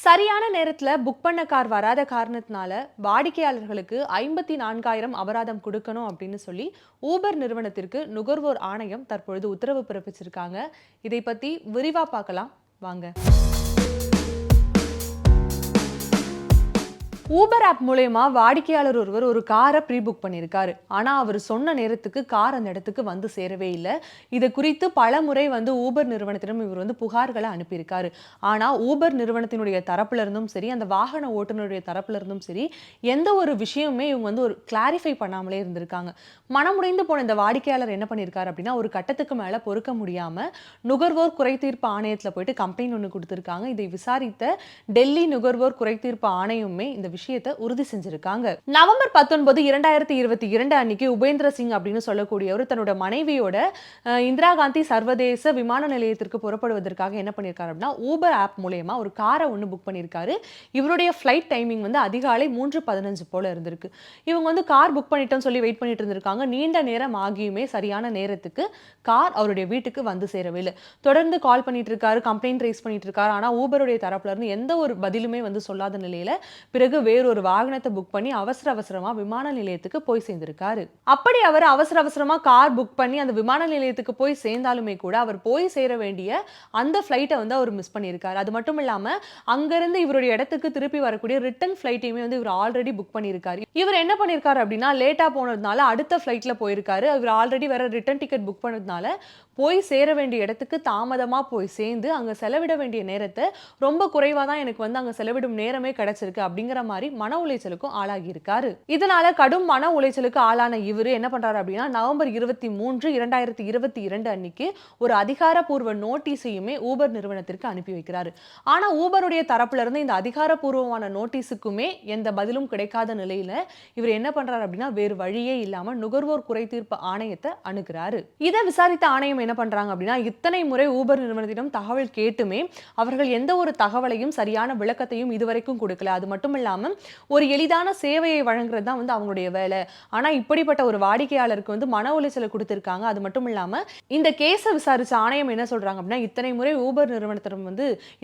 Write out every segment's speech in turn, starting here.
சரியான நேரத்துல புக் பண்ண கார் வராத காரணத்தினால வாடிக்கையாளர்களுக்கு 54,000 அபராதம் கொடுக்கணும் அப்படின்னு சொல்லி ஊபர் நிறுவனத்திற்கு நுகர்வோர் ஆணையம் தற்பொழுது உத்தரவு பிறப்பிச்சிருக்காங்க. இதை பத்தி விரிவா பார்க்கலாம் வாங்க. ஊபர் ஆப் மூலயமா வாடிக்கையாளர் ஒருவர் ஒரு காரை ப்ரீ புக் பண்ணியிருக்காரு. ஆனால் அவர் சொன்ன நேரத்துக்கு கார் அந்த இடத்துக்கு வந்து சேரவே இல்லை. இது குறித்து பல முறை ஊபர் நிறுவனத்திடம் இவர் புகார்களை அனுப்பியிருக்காரு. ஆனால் ஊபர் நிறுவனத்தினுடைய தரப்புல இருந்தும் சரி, அந்த வாகன ஓட்டுநருடைய தரப்புல இருந்தும் சரி, எந்த ஒரு விஷயமுமே இவங்க ஒரு கிளாரிஃபை பண்ணாமலே இருந்திருக்காங்க. மனமுடைந்து போன இந்த வாடிக்கையாளர் என்ன பண்ணியிருக்காரு அப்படின்னா, ஒரு கட்டத்துக்கு மேலே பொறுக்க முடியாம நுகர்வோர் குறைதீர்ப்பு ஆணையத்தில் போயிட்டு கம்ப்ளைண்ட் ஒன்று கொடுத்திருக்காங்க. இதை விசாரித்த டெல்லி நுகர்வோர் குறைதீர்ப்பு ஆணையமே இந்த விஷயத்தை உறுதி செஞ்சிருக்காங்க. நவம்பர் 19, 2022 அன்னைக்கு உபேந்திர சிங் அப்படின்னு சொல்லக்கூடியவர் தன்னோட மனைவியோட இந்திரா காந்தி சர்வதேச விமான நிலையத்திற்கு புறப்படுவதற்காக என்ன பண்ணியிருக்காரு அப்படின்னா, ஊபர் ஆப் மூலமா ஒரு காரை ஒன்று புக் பண்ணியிருக்காரு. இவருடைய ஃபிளைட் டைமிங் அதிகாலை 3:15 போல இருந்திருக்கு. இவங்க கார் புக் பண்ணிட்டோம்னு சொல்லி வெயிட் பண்ணிட்டு இருந்திருக்காங்க. நீண்ட நேரம் ஆகியுமே சரியான நேரத்துக்கு கார் அவருடைய வீட்டுக்கு வந்து சேரவே இல்லை. தொடர்ந்து கால் பண்ணிட்டு இருக்காரு, கம்ப்ளைண்ட் ரைஸ் பண்ணிட்டு இருக்காரு. ஆனா ஊபருடைய தரப்புல இருந்து எந்த ஒரு பதிலுமே சொல்லாத நிலையில பிறகு வேறொரு வாகனத்தை புக் பண்ணி அவசரமா விமான நிலையத்துக்கு போய் சேர்ந்திருக்காரு. அப்படி அவர் அவசரமா கார் புக் பண்ணி அந்த விமான நிலையத்துக்கு போய் சேர்ந்தாலுமே கூட அவர் போய் சேர வேண்டிய அந்த ஃபிளைட்டை அவர் மிஸ் பண்ணியிருக்காரு. அது மட்டும் இல்லாம அங்கிருந்து இவருடைய இடத்துக்கு திருப்பி வரக்கூடிய ரிட்டர்ன் ஃபிளைட்டையுமே இவர் ஆல்ரெடி புக் பண்ணியிருக்காரு. இவர் என்ன பண்ணியிருக்காரு அப்படின்னா, லேட்டா போனதுனால அடுத்த ஃபிளைட்ல போயிருக்காரு. இவர் ஆல்ரெடி வேற ரிட்டர்ன் டிக்கெட் புக் பண்ணதுனால போய் சேர வேண்டிய இடத்துக்கு தாமதமா போய் சேர்ந்து அங்க செலவிட வேண்டிய நேரத்தை ரொம்ப குறைவா தான் எனக்கு அங்க செலவிடும் நேரமே கிடைச்சிருக்கு அப்படிங்கிற மாதிரி மன உளைச்சலுக்கும் ஆளாகி இருக்காரு. இதனால கடும் மன உளைச்சலுக்கு ஆளான இவரு என்ன பண்றாரு அப்படின்னா, நவம்பர் 23, 2022 அன்னைக்கு ஒரு அதிகாரப்பூர்வ நோட்டீஸையுமே ஊபர் நிறுவனத்திற்கு அனுப்பி வைக்கிறாரு. ஆனா ஊபருடைய தரப்புல இருந்து இந்த அதிகாரப்பூர்வமான நோட்டீஸுக்குமே எந்த பதிலும் கிடைக்காத நிலையில இவர் என்ன பண்றாரு அப்படின்னா, வேறு வழியே இல்லாம நுகர்வோர் குறைதீர்ப்பு ஆணையத்தை அணுகுறாரு. இதை விசாரித்த ஆணையம் என்ன பண்றாங்க அப்படின்னா, இத்தனை முறை ஊபர் நிறுவனத்திடம் தகவல் கேட்டுமே அவர்கள் எந்த ஒரு தகவலையும் சரியான விளக்கத்தையும் இதுவரைக்கும் கொடுக்கல. அது மட்டும் இல்லாம ஒரு எளிதான சேவையை வழங்குறது தான் அவங்களுடைய வேலை. ஆனா இப்படிப்பட்ட ஒரு வாடிக்கையாளருக்கு மன உளைச்சலை கொடுத்திருக்காங்க. அது மட்டும் இல்லாம இந்த கேஸை விசாரிச்ச ஆணையம் என்ன சொல்றாங்க அப்படின்னா, இத்தனை முறை ஊபர் நிறுவனத்திடம்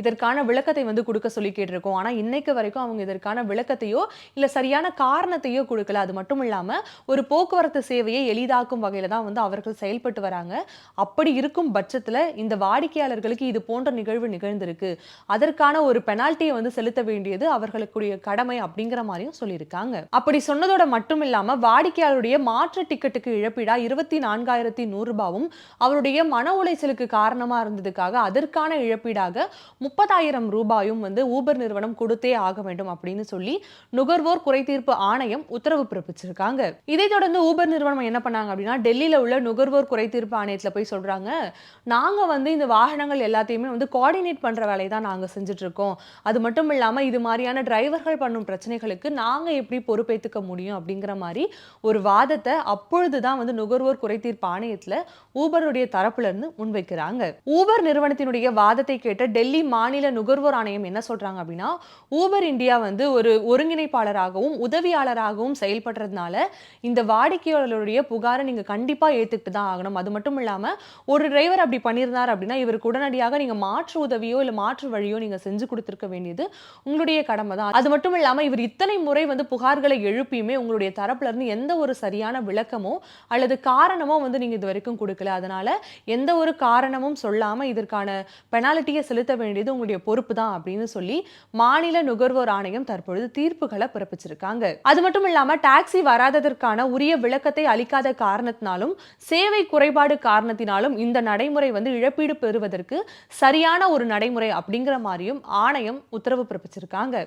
இதற்கான விளக்கத்தை கொடுக்க சொல்லி கேட்டிருக்கோம். ஆனா இன்னைக்கு வரைக்கும் அவங்க இதற்கான விளக்கத்தையோ இல்ல சரியான காரணத்தையோ கொடுக்கல. அது மட்டும் இல்லாம ஒரு போக்குவரத்து சேவையை எளிதாக்கும் வகையில தான் அவர்கள் செயல்பட்டு வராங்க. அப்படி இருக்கும் பட்சத்துல இந்த வாடிக்கையாளர்களுக்கு இது போன்ற நிகழ்வு நிகழ்ந்திருக்கு, அதற்கான ஒரு பெனால்ட்டியை செலுத்த வேண்டியது அவர்களுக்குரிய கடமை அப்படிங்கிற மாதிரியும் சொல்லியிருக்காங்க. அப்படி சொன்னதோட மட்டும் இல்லாம வாடிக்கையாளருடைய மாற்று டிக்கெட்டுக்கு இழப்பீடா 24,100 ரூபாயும் அவருடைய மன உளைச்சலுக்கு காரணமா இருந்ததுக்காக அதற்கான இழப்பீடாக 30,000 ரூபாயும் ஊபர் நிறுவனம் கொடுத்தே ஆக வேண்டும் அப்படின்னு சொல்லி நுகர்வோர் குறைதீர்ப்பு ஆணையம் உத்தரவு பிறப்பிச்சிருக்காங்க. இதை தொடர்ந்து ஊபர் நிறுவனம் என்ன பண்ணாங்க அப்படின்னா, டெல்லியில உள்ள நுகர்வோர் குறைதீர்ப்பு ஆணையத்துல போய் சொல்றாங்க, நாங்க இந்த வாகனங்கள் எல்லாத்தையுமே கோஆர்டினேட் பண்ற வேலையை தான் நாங்க செஞ்சுட்டு இருக்கோம். அது மட்டும் இல்லாம இது மாதிரியான டிரைவர்கள் பண்ணும் பிரச்சனைகளுக்கு நாங்க எப்படி பொறுப்பேற்றுக்க முடியும் அப்படிங்கிற மாதிரி ஒரு வாதத்தை அப்பொழுதுதான் நுகர்வோர் குறைதீர்ப்பு ஆணையத்துல ஊபருடைய தரப்புல இருந்து முன்வைக்கிறாங்க. ஊபர் நிறுவனத்தினுடைய வாதத்தை கேட்ட டெல்லி மாநில நுகர்வோர் ஆணையம் என்ன சொல்றாங்க அப்படின்னா, ஊபர் இந்தியா ஒரு ஒருங்கிணைப்பாளராகவும் உதவியாளராகவும் செயல்படுறதுனால இந்த வாடிக்கையாளருடைய புகாரை நீங்க கண்டிப்பா ஏத்துக்கிட்டு தான் ஆகணும். அது மட்டும் இல்லாம ஒரு டிரைவர் அப்படி பண்ணியிருந்தார் அப்படின்னா இவருக்கு உடனடியாக நீங்க மாற்று உதவியோ இல்ல மாற்று வழியோ நீங்க செஞ்சு கொடுத்திருக்க வேண்டியது உங்களுடைய கடமை தான். அது மட்டும் இல்லாம இவர் இத்தனை முறை புகார்களை எழுப்பியுமே உங்களுடைய தரப்புல இருந்து எந்த ஒரு சரியான விளக்கமோ அல்லது காரணமோ நீங்க இது வரைக்கும் கொடுக்கல. அதனால எந்த ஒரு காரணமும் சொல்லாம இதற்கான பெனால்ட்டியை செலுத்த வேண்டியது உங்களுடைய பொறுப்பு தான் அப்படின்னு சொல்லி மாநில நுகர்வோர் ஆணையம் தற்பொழுது தீர்ப்புகளை பிறப்பிச்சிருக்காங்க. அது மட்டும் இல்லாம டாக்ஸி வராததற்கான உரிய விளக்கத்தை அளிக்காத காரணத்தினாலும் சேவை குறைபாடு காரணத்தினாலும் இந்த நடைமுறை இழப்பீடு பெறுவதற்கு சரியான ஒரு நடைமுறை அப்படிங்கிற மாதிரியும் ஆணையம் உத்தரவு பிறப்பிச்சிருக்காங்க.